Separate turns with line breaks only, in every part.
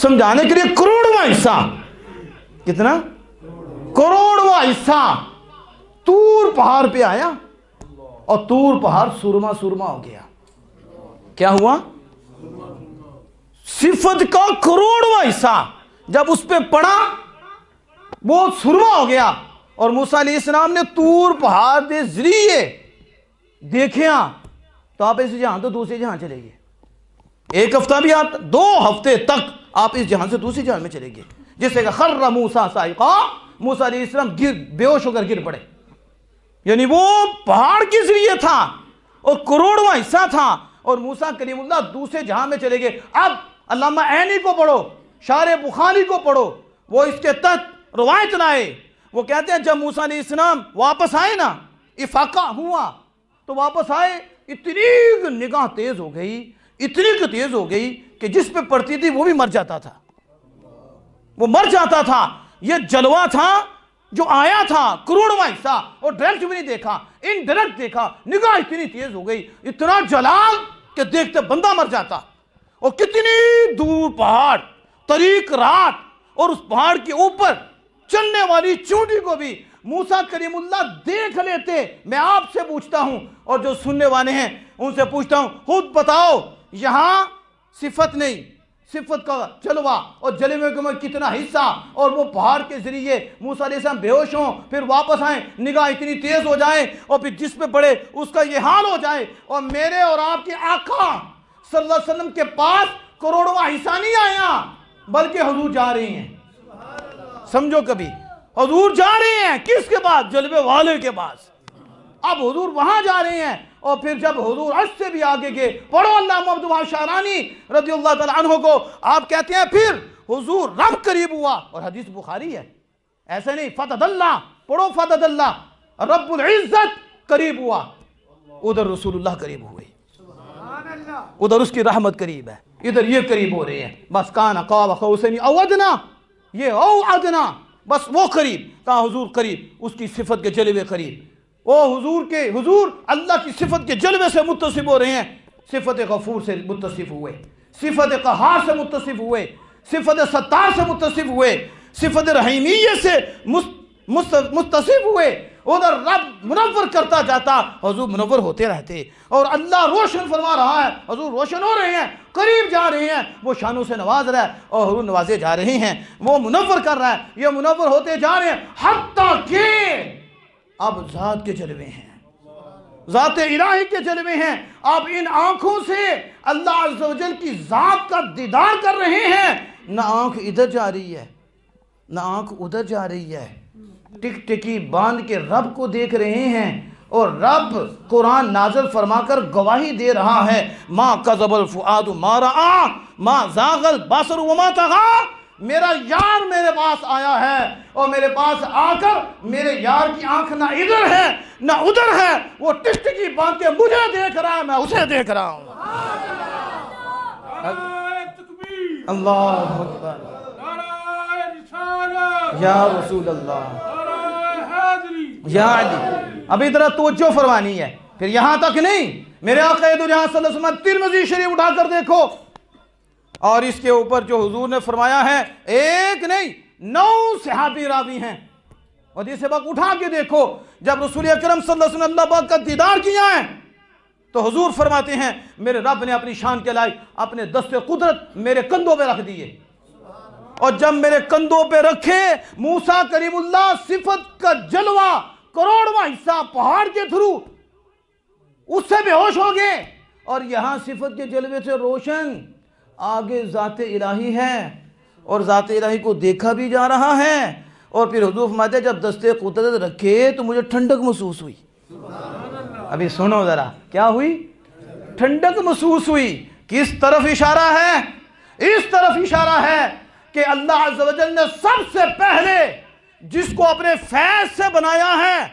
समझाने के लिए करोड़वां हिस्सा, कितना? करोड़वां हिस्सा तूर पहाड़ पे आया और तूर पहाड़ सुरमा सुरमा हो गया। क्या हुआ? सिफत का करोड़वां हिस्सा जब उस पे पड़ा वो सुरमा हो गया। और मूसा अलैहिस्सलाम ने तूर पहाड़ के जरिए देखिया तो आप इस जहां तो दूसरे जहां चले गए। एक हफ्ता भी आप 2 हफ्ते तक आप इस जहां से दूसरी जहां में चले गए। जिससे खर्रा मूसा साइका, मूसा अलैहिस्सलाम बेहोश होकर गिर पड़े। यानी वो पहाड़ के जरिए था और करोड़वां हिस्सा था और मूसा कलीमुल्लाह दूसरे जहां में चले गए। अब अल्लामा ऐनी को पढ़ो, शारे बुखारी को पढ़ो, वो इसके तहत रवायत लाए। वो कहते हैं जब मूसा अलैहिस्सलाम वापस आए ना, इफाका हुआ तो वापस आए, इतनी निगाह तेज हो गई, इतनी तेज हो गई कि जिस पे पड़ती थी वो भी मर जाता था, वो मर जाता था। ये जलवा था जो आया था करोड़वां हिस्सा, और डायरेक्ट भी नहीं देखा, इनडायरेक्ट देखा। निगाह इतनी तेज हो गई, इतना जलाल कि देखते बंदा मर जाता। और कितनी दूर पहाड़, तरीक रात, और उस पहाड़ के ऊपर चलने वाली चूंटी को भी मूसा कलीमुल्लाह देख लेते। मैं आपसे पूछता हूं और जो सुनने वाले हैं उनसे पूछता हूं, खुद बताओ यहां सिफत नहीं, सिफत का जलवा और जलवे में कितना हिस्सा, और वो पहाड़ के जरिए मूसा अलैहिस्सलाम बेहोश हों, फिर वापस आए, निगाह इतनी तेज हो जाए और फिर जिस पे पड़े उसका ये हाल हो जाए। और मेरे और आपके आका सल्लल्लाहु अलैहि वसल्लम के पास करोड़वां हिस्सा नहीं आया, बल्कि हुजूर जा रहे हैं। समझो कभी, हुजूर जा रहे हैं किसके पास? जलवे वाले के पास। अब हुजूर वहां जा रहे हैं और फिर जब हुजूर अर्श से भी आगे गए, पढ़ो अल्लामा अब्दुल वहाब शारानी रज़ियल्लाहु तआला अन्हु को, आप कहते हैं फिर हुजूर रब करीब हुआ। और हदीस बुखारी है, ऐसे नहीं फतदल्ला, पढ़ो फतदल्ला, रब्बुल इज्जत करीब हुआ, उधर रसूलुल्लाह करीब हुए, उधर उसकी रहमत करीब है, इधर ये करीब हो रहे हैं। बस कान क़ाब क़ौसैन औ अदना, ये औ अदना, बस वो करीब, कहा हुजूर करीब, उसकी सिफत के जलवे करीब। वो हुजूर अल्लाह की सिफत के जलवे से मुत्तसिफ हो रहे हैं। सिफत गफूर से मुत्तसिफ हुए, सिफत क़हार से मुत्तसिफ हुए, सिफत सत्तार से मुत्तसिफ हुए, सिफत रहीमियत से मुत्तसिफ हुए। उधर रब मुनव्वर करता जाता, हुजूर मुनव्वर होते रहते। और अल्लाह रोशन फरमा रहा है, हुजूर रोशन हो रहे हैं, करीब जा रहे हैं, वो शानों से नवाज रहा है और हुजूर नवाजे जा रहे हैं, वो मुनव्वर कर रहा है, ये मुनव्वर होते जा रहे हैं। हत्ता कि अब ज़ात के जलवे हैं, ज़ात इलाही के जलवे हैं। आप इन आंखों से अल्लाह अज़्ज़ व जल की ज़ात का दीदार कर रहे हैं। ना आंख इधर जा रही है, ना आंख उधर जा रही है, टिक टिकी बांध के रब को देख रहे हैं। और रब कुरान नाज़िल फरमाकर गवाही दे रहा है, मा कज़बल फुआदु मा रआ मा ज़ागल बसर व मा तग़ा। मेरा यार मेरे पास आया है और मेरे पास आकर मेरे यार की आंख ना इधर है ना उधर है, वो टिक टिकी बांध के मुझे देख रहा है, मैं उसे देख रहा हूँ। अल्लाहु अकबर, या रसूल अल्लाह, या अली। अभी तरह तवज्जो फरमानी है, फिर यहां तक नहीं, मेरे आका दो जहां सल्लल्लाहु अलैहि वसल्लम तिरमिज़ी शरीफ उठाकर देखो, और इसके ऊपर जो हुजूर ने फरमाया है, एक नहीं 9 सहाबी रावी हैं। और ये सबक उठा के देखो, जब रसूल अकरम सल्लल्लाहु अलैहि वसल्लम अल्लाह पाक का दीदार किया है तो हुजूर फरमाते हैं, मेरे रब ने अपनी शान के लायक अपने दस्ते कुदरत मेरे कंधों पे रख दिए। और जब मेरे कंधों पे रखे, मूसा कलीमुल्लाह सिफत का जलवा करोड़वां हिस्सा पहाड़ के थ्रू उससे बेहोश हो गए। और यहां सिफत के जलवे से रोशन आगे ज़ाते इलाही है और ज़ाते इलाही को देखा भी जा रहा है। और फिर हुजूर फरमाते जब दस्ते कुदरत रखे तो मुझे ठंडक महसूस हुई। अभी सुनो जरा, क्या हुई? ठंडक महसूस हुई। किस तरफ इशारा है? इस तरफ इशारा है कि अल्लाह अज़्ज़ व जल ने सबसे पहले जिसको अपने फैज़ से बनाया है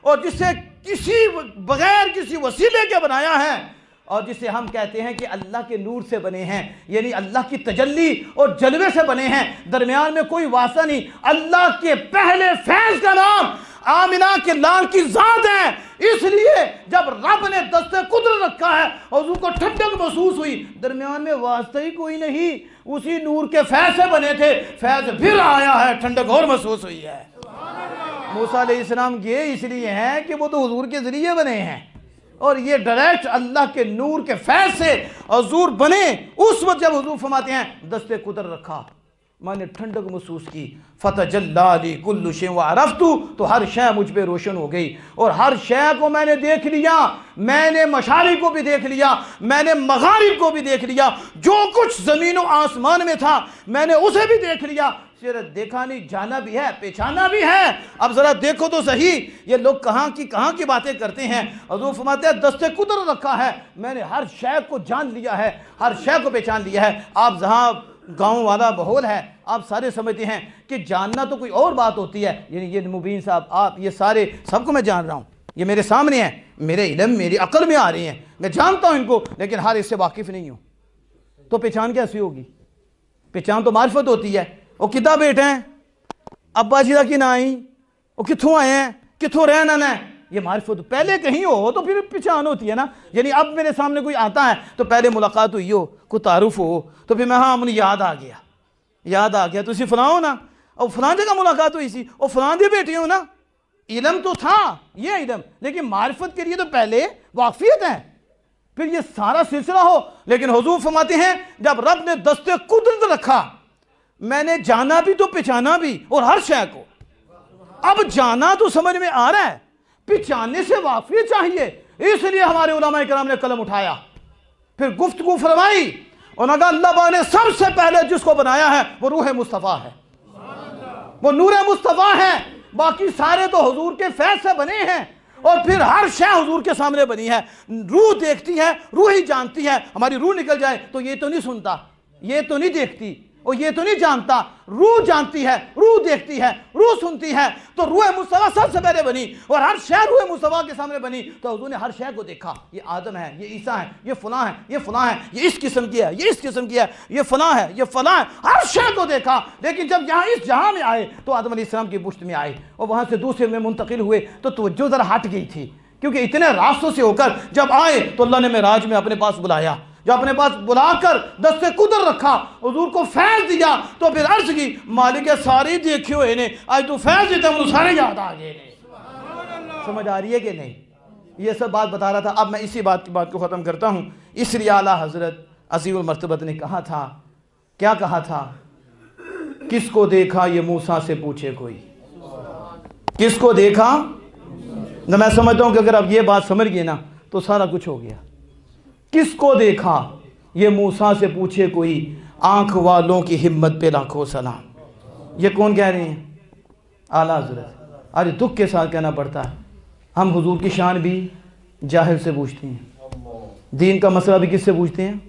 और जिसे किसी बगैर किसी वसीले के बनाया है, और जिसे हम कहते हैं कि अल्लाह के नूर से बने हैं, यानी अल्लाह की तजल्ली और जलवे से बने हैं, दरमियान में कोई वास्ता नहीं। अल्लाह के पहले फैज़ का नाम आमिना के लाल की जात है। इसलिए जब रब ने दस्ते कुदरत रखा है हुजूर को ठंडक महसूस हुई। दरमियान में वास्ता ही कोई नहीं, उसी नूर के फैज़ से बने थे, फैज़ फिर आया है, ठंडक और महसूस हुई है। मूसा अलैहिस्सलाम ये इसलिए हैं कि वो तो हुजूर के ज़रिए बने हैं, और ये डायरेक्ट अल्लाह के नूर के फैज़ से हुजूर बने। उस वक्त जब हुजूर फरमाते हैं दस्ते कुदरत रखा, मैंने ठंडक महसूस की, फतजल्ला ली कुल्लु शै व अरफ्तु, तो हर शय मुझ पे रोशन हो गई और हर शय को मैंने देख लिया। मैंने मशारिक को भी देख लिया, मैंने मगारिब को भी देख लिया, जो कुछ ज़मीन और आसमान में था मैंने उसे भी देख लिया। सिर्फ देखा नहीं, जाना भी है, पहचाना भी है। अब ज़रा देखो तो सही, ये लोग कहाँ की बातें करते हैं। हुज़ूर फरमाते हैं दस्ते कुदरत रखा है, मैंने हर शय को जान लिया है, हर शय को पहचान लिया है। आप जहाँ गांव वाला माहौल है, आप सारे समझते हैं कि जानना तो कोई और बात होती है। यानी ये मुबीन साहब, आप ये सारे सबको मैं जान रहा हूँ, ये मेरे सामने हैं, मेरे इल्म मेरी अक्ल में आ रही हैं, मैं जानता हूँ इनको, लेकिन हर इससे वाकिफ़ नहीं हूँ। तो पहचान कैसी होगी? पहचान तो मार्फत होती है। वो कितना बेटे हैं, अब्बा जी का कि ना आई, वो कित्थों आए हैं, कित्थों रहना है, ये मार्फत। पहले कहीं हो तो फिर पहचान होती है ना। यानी अब मेरे सामने कोई आता है तो पहले मुलाकात हुई हो, कोई तारुफ हो, तो फिर मैं हाँ मुझे याद आ गया तो इसी फलां हो ना, और फलां जगह मुलाकात हुई सी, और फलां दे बेटे हो ना। इल्म तो था ये इल्म, लेकिन मार्फत के लिए तो पहले वाक़फियत है, फिर ये सारा सिलसिला हो। लेकिन हुजूर फरमाते हैं जब रब ने दस्ते कुदरत रखा, मैंने जाना भी तो पहचाना भी, और हर शय को। अब जाना तो समझ में आ रहा है, पहचानने से वाक़फियत चाहिए। इसलिए हमारे उलमा इकराम ने कलम उठाया, फिर गुफ्तगू फरमाई, और अगर अल्लाह ने सबसे पहले जिसको बनाया है वो रूह मुस्तफ़ा है, वो नूर मुस्तफ़ा है। बाकी सारे तो हुजूर के फैज़ से बने हैं, और फिर हर शय हुजूर के सामने बनी है। रूह देखती है, रूह ही जानती है। हमारी रूह निकल जाए तो ये तो नहीं सुनता, ये तो नहीं देखती, और ये तो नहीं जानता। रूह जानती है, रूह देखती है, रूह सुनती है। तो रूह मुस्तफ़ा सबसे पहले बनी, और हर शय रूह मुस्तफ़ा के सामने बनी। तो हुजूर ने हर शय को देखा, ये आदम है, ये ईसा है, ये फलां है, ये फलां है, ये इस किस्म की है, ये इस किस्म की है, ये फलां है, ये फलां है, हर शय को देखा। लेकिन जब यहाँ इस जहाँ में आए तो आदम अलैहिस्सलाम की पुश्त में आए, और वहाँ से दूसरे में मुंतकिल हुए, तो तवज्जो ज़रा हट गई थी, क्योंकि इतने रास्तों से होकर जब आए तो अल्लाह ने मेराज में अपने पास बुलाया। जो अपने पास बुलाकर दस्ते कुदर रखा, हुजूर को फैज़ दिया, तो फिर अर्ज की मालिक सारी देखे हुए ने, आज तू फैज़ देता मुझे सारे याद आ गए ने। समझ आ रही है कि नहीं? ये सब बात बता रहा था। अब मैं इसी बात को ख़त्म करता हूँ। इसलिए आला हज़रत अज़ीमुल मर्तबत ने कहा था, क्या कहा था? किसको देखा ये मूसा से पूछे कोई, किसको देखा? ना मैं समझता हूँ कि अगर आप ये बात समझ गए ना तो सारा कुछ हो गया। किसको देखा ये मूसा से पूछे कोई, आंख वालों की हिम्मत पे लाखों सलाम। ये कौन कह रहे हैं? आला हज़रत। आज दुख के साथ कहना पड़ता है, हम हुजूर की शान भी जाहिल से पूछते हैं, दीन का मसला भी किससे पूछते हैं?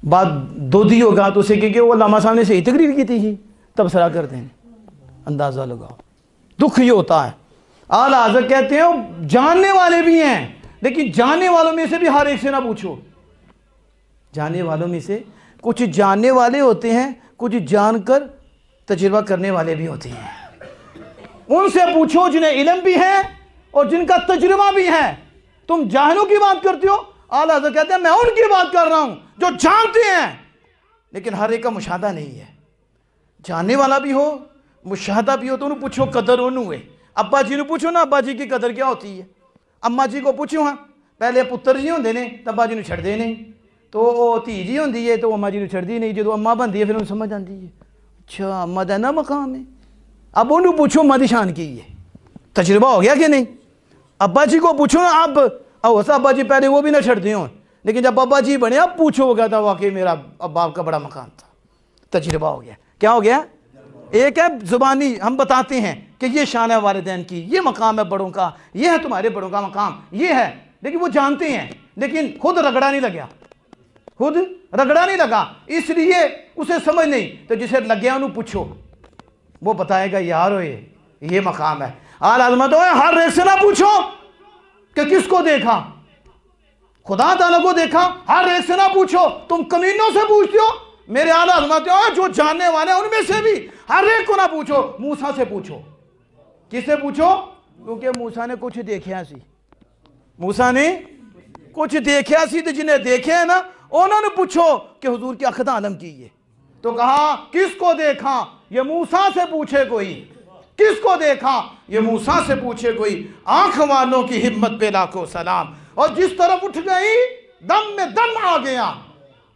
बात दोधी होगा तो उसे क्योंकि वो लामा साहब ने सही तकरीर की थी, तबसरा करते हैं, अंदाज़ा लगाओ। दुख ये होता है। आला हज़रत कहते हैं जानने वाले भी हैं, लेकिन जानने वालों में से भी हर एक से ना पूछो। जानने वालों में से कुछ जानने वाले होते हैं, कुछ जानकर तजुर्बा करने वाले भी होते हैं। उनसे पूछो जिन्हें इल्म भी है और जिनका तजुर्बा भी है। तुम जाहिलों की बात करते हो, आला हज़रत कहते हैं मैं उनकी बात कर रहा हूं जो जानते हैं, लेकिन हर एक का मुशाहदा नहीं है। जानने वाला भी हो, मुशाहदा भी हो, तो उन्हें पूछो कदर उन्होंने हुए। अब्बा जी ने पूछो ना अब्बा जी की कदर क्या होती है। अम्मा जी को पूछो, हाँ पहले पुत्र जी होंगे ने तो अब्बा जी ने छड़ते नहीं, तो धी जी होंगी है तो अम्मा जी ने छड़ती नहीं, जो अम्मा बनती है फिर उन्हें समझ आती है अच्छा अम्मा का ना मकाम है। अब उन्हें पूछो अम्मा की शान की है, तजुर्बा हो गया कि नहीं। अब्बा जी को पूछो ना, अब अब्बा जी पहले वो भी ना छड़ते हो, लेकिन जब अब्बा जी बने अब पूछो, वो कहता वाकई मेरा बाप का बड़ा मकान था, तजुर्बा हो गया। क्या हो गया? एक है ज़ुबानी, हम बताते हैं कि ये शान है वालिदैन की, ये मकाम है बड़ों का, ये है तुम्हारे बड़ों का मकाम, ये है, लेकिन वो जानते हैं, लेकिन खुद रगड़ा नहीं लगा, खुद रगड़ा नहीं लगा, इसलिए उसे समझ नहीं। तो जिसे लग गया उन्हें पूछो, वो बताएगा यार ये मकाम है। आला अज़मत हर एक से ना पूछो कि किसको देखा, खुदा ताला को देखा, हर एक से ना पूछो, तुम कमीनों से पूछते हो। मेरे आला हज़रत जो जानने वाले उनमें से भी हर एक को ना पूछो, मूसा से पूछो کسے پوچھو؟ کیونکہ موسیٰ نے کچھ دیکھیا سی، موسیٰ نے کچھ دیکھیا سی، تو جنہیں دیکھے ہیں نا انہوں نے پوچھو کہ حضور کی اخذ عالم کی ہے، تو کہا کس کو دیکھا؟ یہ موسیٰ سے پوچھے کوئی، کس کو دیکھا؟ یہ موسیٰ سے پوچھے کوئی۔ آنکھ والوں کی ہمت پہ لاکھوں سلام، اور جس طرف اٹھ گئی دم میں دم آ گیا،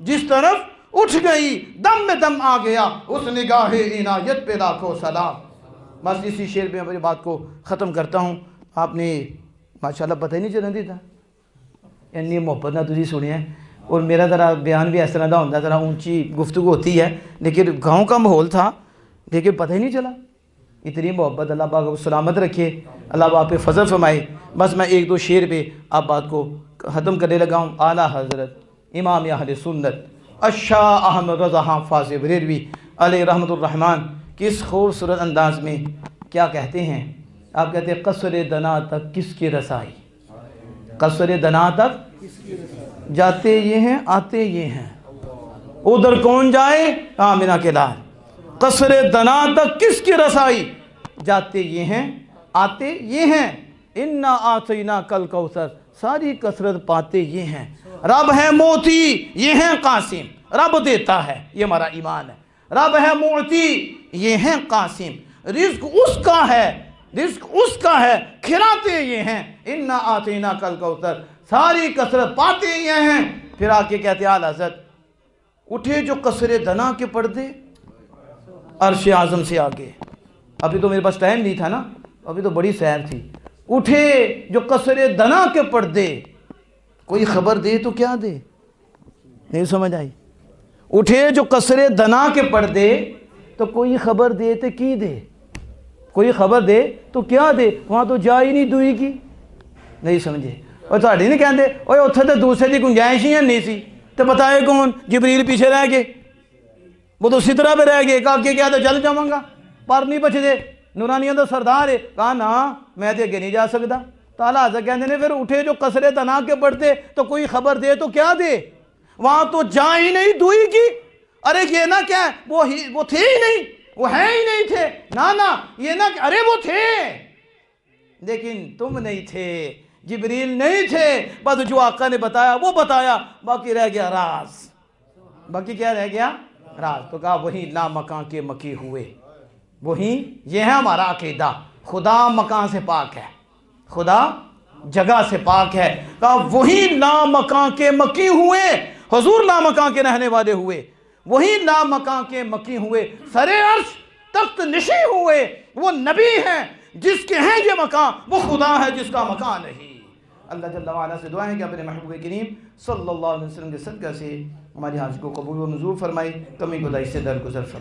جس طرف اٹھ گئی دم میں دم آ گیا، اس نگاہ عنایت پہ لاکھوں سلام۔ بس اسی شعر پہ اپنی بات کو ختم کرتا ہوں۔ آپ نے ماشاءاللہ پتہ ہی نہیں چلن دیتا، انی محبت نہ تجھے سنیا ہے، اور میرا ذرا بیان بھی اس طرح دا ہوتا، ذرا اونچی گفتگو ہوتی ہے، لیکن گاؤں کا ماحول تھا، لیکن پتہ ہی نہیں چلا۔ اتنی محبت، اللہ پاک کو سلامت رکھے، اللہ آپ پہ فضل فرمائے۔ بس میں ایک دو شعر پہ آپ بات کو ختم کرنے لگا ہوں۔ اعلیٰ حضرت امام اہل سنت الشاہ احمد رضا حافظ بریلوی علیہ رحمۃ الرحمن کس خوبصورت انداز میں کیا کہتے ہیں؟ آپ کہتے ہیں قصر دنا تک کس کی رسائی، قصر دنا تک جاتے یہ ہیں آتے یہ ہیں، ادھر کون جائے آمنہ کے لال، قصر دنا تک کس کی رسائی، جاتے یہ ہیں آتے یہ ہیں، انا آتینا کل کوثر، ساری کثرت پاتے یہ ہیں، رب ہے موتی یہ ہیں قاسم، رب دیتا ہے یہ ہمارا ایمان ہے، رب ہے موتی یہ ہیں قاسم، رزق اس کا ہے، رزق اس کا ہے، کھلاتے یہ ہیں، انا آتینا کل کوثر، ساری کثرت پاتے یہ ہیں۔ پھر آ کے کہتے ہیں اعلیٰ حضرت اٹھے جو قصر دنا کے پردے عرش اعظم سے آگے، ابھی تو میرے پاس ٹائم نہیں تھا نا، ابھی تو بڑی سیر تھی، اٹھے جو قصر دنا کے پردے، کوئی خبر دے تو کیا دے، نہیں سمجھ آئی؟ اٹھے جو قصر دنا کے پردے، تو کوئی خبر دے تو کی دے، کوئی خبر دے تو کیا دے، وہاں تو جا ہی نہیں دوئی کی، نہیں سمجھے؟ اور تھوڑی نہیں کہتے اوے اتھے تو دوسرے دی گنجائش ہی نہیں سی، تو بتائے کون؟ جبریل پیچھے رہ گئے، وہ تو سدرہ پہ رہ گئے، کہا کہ کیا تو چل جاؤں گا، پر نہیں بچ دے، نورانیوں دا سردار ہے، کہا نا میں تے اگے نہیں جا سکتا۔ تو اعلیٰ حضرت کہتے ہیں پھر اٹھے جو قصر دنا کے پڑھتے، تو کوئی خبر دے تو کیا دے، وہاں تو جا ہی نہیں دوئی کی، ارے یہ نہ کیا وہ تھے ہی نہیں، وہ ہیں ہی نہیں تھے، نا یہ نہ کہ ارے وہ تھے لیکن تم نہیں تھے، جبریل نہیں تھے، بس جو آقا نے بتایا وہ بتایا، باقی رہ گیا راز، باقی کیا رہ گیا؟ راز۔ تو کہا وہی لا مکان کے مکی ہوئے، وہی یہ ہے ہمارا عقیدہ، خدا مکان سے پاک ہے، خدا جگہ سے پاک ہے، کہا وہی لا مکان کے مکی ہوئے، حضور لا مکان کے رہنے والے ہوئے، وہی لا مکان کے مکی ہوئے، سر عرش تخت نشی ہوئے، وہ نبی ہیں جس کے ہیں یہ مکان، وہ خدا ہے جس کا مکان نہیں۔ اللہ جل وعلا سے دعا ہے کہ اپنے محبوب کریم صلی اللہ علیہ وسلم کے صدقہ سے ہماری حاج کو قبول و منظور فرمائے، کمی گدائی سے درگزر فرمائے۔